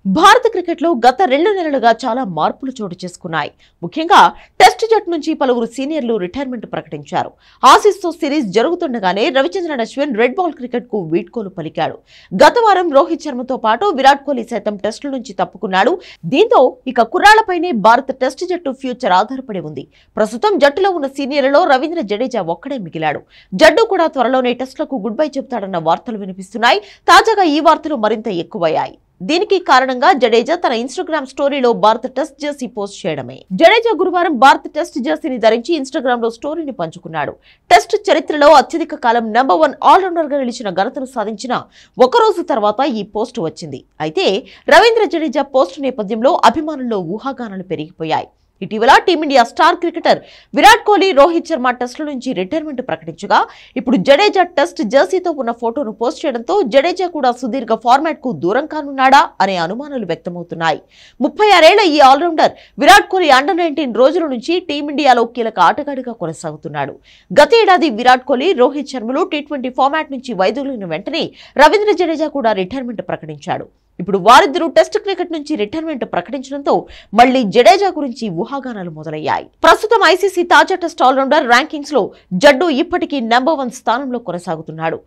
భారత క్రికెట్లో గత 2 నెలలుగా చాలా మార్పులు చోటు చేసుకున్నాయి. ముఖ్యంగా టెస్ట్ జట్టు నుంచి పలువురు సీనియర్లు రిటైర్మెంట్ ప్రకటించారు. ఆసీస్తో సిరీస్ జరుగుతుండగానే Ravichandran Ashwin red ball cricket కు వీడ్కోలు పలికాడు. గత వారం రోహిత్ శర్మతో పాటు విరాట్ కోహ్లీ సైతం టెస్టుల నుంచి తప్పుకున్నాడు. దీంతో ఇక కుర్రాళ్లపైనే భారత టెస్ట్ జట్టు ఫ్యూచర్ ఆధారపడి ఉంది. ప్రస్తుతం జట్టులో ఉన్న సీనియర్లలో రవీంద్ర జడేజా ఒక్కడే మిగిలాడు. జడ్డు కూడా త్వరలోనే టెస్టులకు గుడ్ బై చెబుతాడన్న వార్తలు వినిపిస్తున్నాయి. తాజాగా ఈ వార్తలు మరింత ఎక్కువయ్యాయి. దీనికి కారణంగా జడేజా తన ఇన్స్టాగ్రామ్ స్టోరీలో భారత టెస్ట్ జెర్సీ పోస్ట్ చేయడమే. జడేజా గురువారం భారత టెస్ట్ జెర్సీని ధరించి ఇన్స్టాగ్రామ్ లో స్టోరీని పంచుకున్నాడు. టెస్ట్ చరిత్రలో అత్యధిక కాలం నంబర్ 1 ఆల్రౌండర్ గా నిలిచిన ఘనతను సాధించిన ఒక రోజు తర్వాత ఈ పోస్ట్ వచ్చింది. అయితే రవీంద్ర జడేజా పోస్ట్ నేపథ్యంలో అభిమానుల్లో ఊహాగానాలు పెరిగిపోయాయి. ఇటీవల team India star cricketer Virat Kohli, Rohit Sharma టెస్టుల నుంచి రిటైర్మెంట్ ప్రకటించగా ఇప్పుడు జడేజా టెస్ట్ జెర్సీతో ఉన్న ఫోటోను పోస్ట్ చేయడంతో జడేజా కూడా సుదీర్ఘ ఫార్మాట్ కు దూరం కానున్నాడా అనే అనుమానాలు వ్యక్తమవుతున్నాయి. 36 ఏళ్ల ఈ ఆల్రౌండర్ విరాట్ కోహ్లీ అండర్-19 రోజుల నుంచి టీమిండియాలో కీలక ఆటగాడిగా కొనసాగుతున్నాడు. గత ఏడాది విరాట్ కోహ్లీ, రోహిత్ శర్మలు టీ20 ఫార్మాట్ నుంచి వైదొలిగిన వెంటనే రవీంద్ర జడేజా కూడా రిటైర్మెంట్ ప్రకటించాడు. ఇప్పుడు వారిద్దరూ టెస్ట్ క్రికెట్ నుంచి రిటైర్మెంట్ ప్రకటించడంతో మళ్లీ జడేజా గురించి ఊహాగానాలు మొదలయ్యాయి. ప్రస్తుతం ఐసీసీ తాజా టెస్ట్ ఆల్రౌండర్ ర్యాంకింగ్స్ లో జడ్డు ఇప్పటికీ నంబర్ 1 స్థానంలో కొనసాగుతున్నాడు.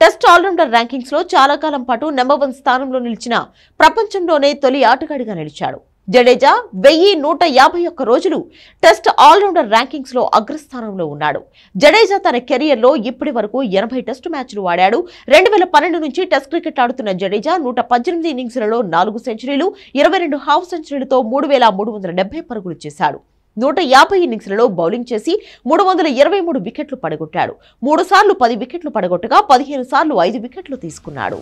టెస్ట్ ఆల్రౌండర్ ర్యాంకింగ్స్ లో చాలా కాలం పాటు నంబర్ 1 స్థానంలో నిలిచిన ప్రపంచంలోనే తొలి ఆటగాడిగా నిలిచాడు. జడేజా 1151 రోజులు టెస్ట్ ఆల్రౌండర్ ర్యాంకింగ్స్ లో అగ్రస్థానంలో ఉన్నాడు. జడేజా తన కెరియర్ లో ఇప్పటి వరకు 80 టెస్టు మ్యాచ్లు ఆడాడు. 2012 నుంచి టెస్ట్ క్రికెట్ ఆడుతున్న జడేజా 118 ఇన్నింగ్స్లలో 4 సెంచరీలు, 22 హాఫ్ సెంచరీలతో 3370 పరుగులు చేశాడు. 150 ఇన్నింగ్స్లలో బౌలింగ్ చేసి 323 వికెట్లు పడగొట్టాడు. 3 సార్లు 10 వికెట్లు పడగొట్టగా 15 సార్లు 5 వికెట్లు తీసుకున్నాడు.